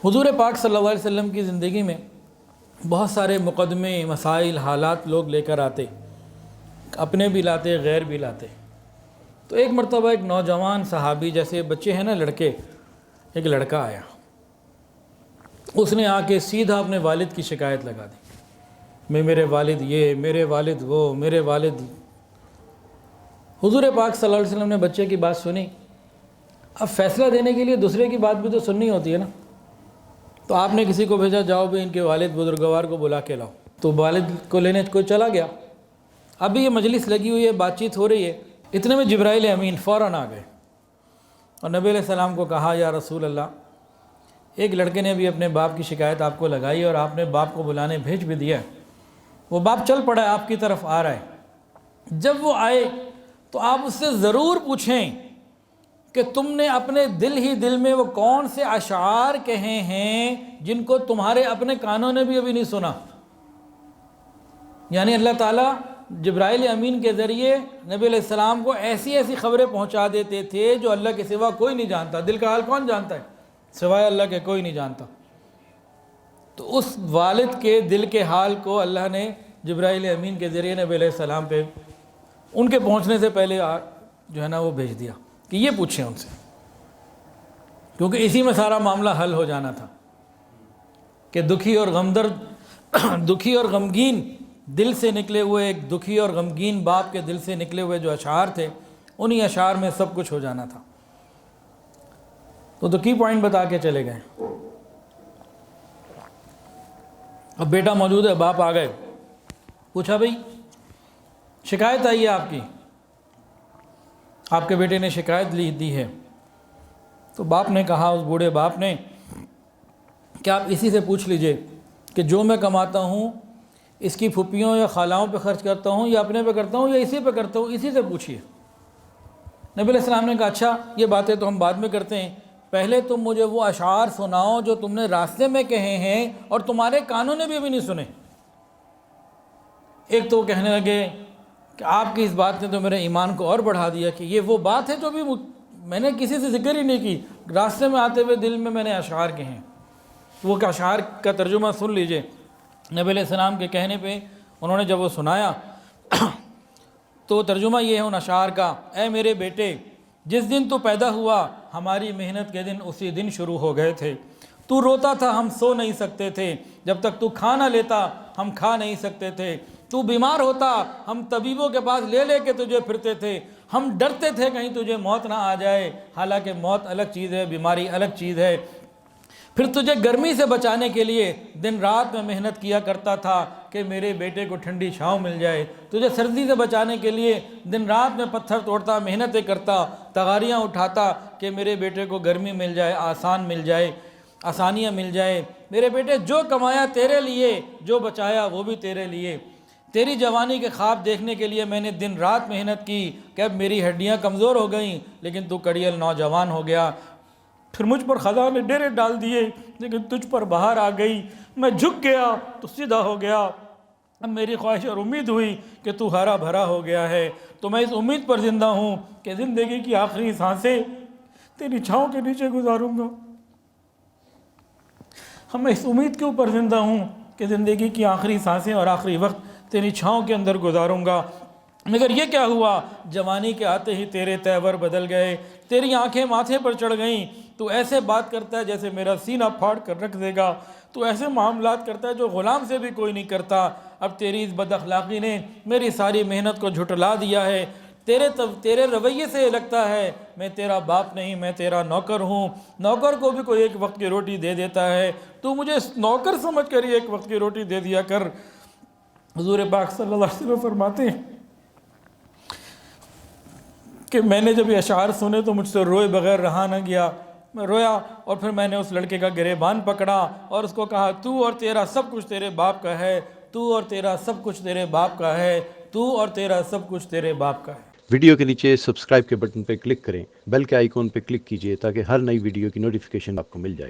حضور پاک صلی اللہ علیہ وسلم کی زندگی میں بہت سارے مقدمے، مسائل، حالات لوگ لے کر آتے، اپنے بھی لاتے، غیر بھی لاتے۔ تو ایک مرتبہ ایک نوجوان صحابی، جیسے بچے ہیں نا لڑکے، ایک لڑکا آیا، اس نے آ کے سیدھا اپنے والد کی شکایت لگا دی، میرے والد یہ، میرے والد وہ، میرے والد۔ حضور پاک صلی اللہ علیہ وسلم نے بچے کی بات سنی۔ اب فیصلہ دینے کے لیے دوسرے کی بات بھی تو سننی ہوتی ہے نا، تو آپ نے کسی کو بھیجا، جاؤ بھی ان کے والد بزرگوار کو بلا کے لاؤ۔ تو والد کو لینے کوئی چلا گیا۔ ابھی یہ مجلس لگی ہوئی ہے، بات چیت ہو رہی ہے، اتنے میں جبرائیل امین فوراً آ گئے اور نبی علیہ السلام کو کہا، یا رسول اللہ، ایک لڑکے نے بھی اپنے باپ کی شکایت آپ کو لگائی اور آپ نے باپ کو بلانے بھیج بھی دیا ہے، وہ باپ چل پڑا ہے، آپ کی طرف آ رہا ہے۔ جب وہ آئے تو آپ اس سے ضرور پوچھیں کہ تم نے اپنے دل ہی دل میں وہ کون سے اشعار کہے ہیں جن کو تمہارے اپنے کانوں نے بھی ابھی نہیں سنا۔ یعنی اللہ تعالیٰ جبرائیل امین کے ذریعے نبی علیہ السلام کو ایسی ایسی خبریں پہنچا دیتے تھے جو اللہ کے سوا کوئی نہیں جانتا۔ دل کا حال کون جانتا ہے؟ سوائے اللہ کے کوئی نہیں جانتا۔ تو اس والد کے دل کے حال کو اللہ نے جبرائیل امین کے ذریعے نبی علیہ السلام پہ ان کے پہنچنے سے پہلے جو ہے نا وہ بھیج دیا کہ یہ پوچھیں ان سے، کیونکہ اسی میں سارا معاملہ حل ہو جانا تھا کہ دکھی اور غمگین دل سے نکلے ہوئے، ایک دکھی اور غمگین باپ کے دل سے نکلے ہوئے جو اشعار تھے، انہی اشعار میں سب کچھ ہو جانا تھا۔ تو کی پوائنٹ بتا کے چلے گئے۔ اب بیٹا موجود ہے، باپ آ گئے، پوچھا بھئی شکایت آئی ہے آپ کی، آپ کے بیٹے نے شکایت دی ہے۔ تو باپ نے کہا، اس بوڑھے باپ نے، کہ آپ اسی سے پوچھ لیجئے کہ جو میں کماتا ہوں اس کی پھپھیوں یا خالاؤں پہ خرچ کرتا ہوں یا اپنے پہ کرتا ہوں یا اسی پہ کرتا ہوں، اسی سے پوچھیے۔ نبی علیہ السلام نے کہا، اچھا یہ باتیں تو ہم بعد میں کرتے ہیں، پہلے تم مجھے وہ اشعار سناؤ جو تم نے راستے میں کہے ہیں اور تمہارے کانوں نے بھی ابھی نہیں سنے۔ ایک تو وہ کہنے لگے کہ آپ کی اس بات نے تو میرے ایمان کو اور بڑھا دیا کہ یہ وہ بات ہے جو بھی میں نے کسی سے ذکر ہی نہیں کی، راستے میں آتے ہوئے دل میں میں نے اشعار کہے ہیں۔ وہ کہ اشعار کا ترجمہ سن لیجئے۔ نبی علیہ السلام کے کہنے پہ انہوں نے جب وہ سنایا تو ترجمہ یہ ہے ان اشعار کا، اے میرے بیٹے، جس دن تو پیدا ہوا ہماری محنت کے دن اسی دن شروع ہو گئے تھے۔ تو روتا تھا، ہم سو نہیں سکتے تھے، جب تک تو کھا نہ لیتا ہم کھا نہیں سکتے تھے۔ تو بیمار ہوتا، ہم طبیبوں کے پاس لے لے کے تجھے پھرتے تھے، ہم ڈرتے تھے کہیں تجھے موت نہ آ جائے، حالانکہ موت الگ چیز ہے، بیماری الگ چیز ہے۔ پھر تجھے گرمی سے بچانے کے لیے دن رات میں محنت کیا کرتا تھا کہ میرے بیٹے کو ٹھنڈی چھاؤں مل جائے، تجھے سردی سے بچانے کے لیے دن رات میں پتھر توڑتا، محنتیں کرتا، تغاریاں اٹھاتا کہ میرے بیٹے کو گرمی مل جائے، آسانیاں مل جائے۔ میرے بیٹے جو کمایا تیرے لیے، جو بچایا وہ بھی تیرے لیے۔ تیری جوانی کے خواب دیکھنے کے لیے میں نے دن رات محنت کی کہ اب میری ہڈیاں کمزور ہو گئیں لیکن تو کڑیل نوجوان ہو گیا۔ پھر مجھ پر خدا نے ڈیرے ڈال دیے لیکن تجھ پر بہار آ گئی، میں جھک گیا تو سیدھا ہو گیا۔ اب میری خواہش اور امید ہوئی کہ تو ہرا بھرا ہو گیا ہے، تو میں اس امید پر زندہ ہوں کہ زندگی کی آخری سانسیں تیری چھاؤں کے نیچے گزاروں گا۔ میں اس امید کے اوپر زندہ ہوں کہ زندگی کی آخری سانسیں اور آخری وقت تیری چھاؤں کے اندر گزاروں گا۔ مگر یہ کیا ہوا، جوانی کے آتے ہی تیرے تیور بدل گئے، تیری آنکھیں ماتھے پر چڑھ گئیں، تو ایسے بات کرتا ہے جیسے میرا سینہ پھاڑ کر رکھ دے گا، تو ایسے معاملات کرتا ہے جو غلام سے بھی کوئی نہیں کرتا۔ اب تیری اس بد اخلاقی نے میری ساری محنت کو جھٹلا دیا ہے، تیرے رویے سے لگتا ہے میں تیرا باپ نہیں، میں تیرا نوکر ہوں۔ نوکر کو بھی کوئی ایک وقت کی روٹی دے دیتا ہے، تو مجھے نوکر سمجھ کر ہی ایک وقت کی روٹی دے دیا کر۔ حضور پاک صلی اللہ علیہ وسلم فرماتے ہیں کہ میں نے جب یہ اشعار سنے تو مجھ سے روئے بغیر رہا نہ گیا۔ میں رویا اور پھر میں نے اس لڑکے کا گریبان پکڑا اور اس کو کہا، تو اور تیرا سب کچھ تیرے باپ کا ہے، تو اور تیرا سب کچھ تیرے باپ کا ہے، تو اور تیرا سب کچھ تیرے باپ کا ہے۔ ویڈیو کے نیچے سبسکرائب کے بٹن پہ کلک کریں، بیل کے آئیکن پہ کلک کیجئے تاکہ ہر نئی ویڈیو کی نوٹیفیکیشن آپ کو مل جائے۔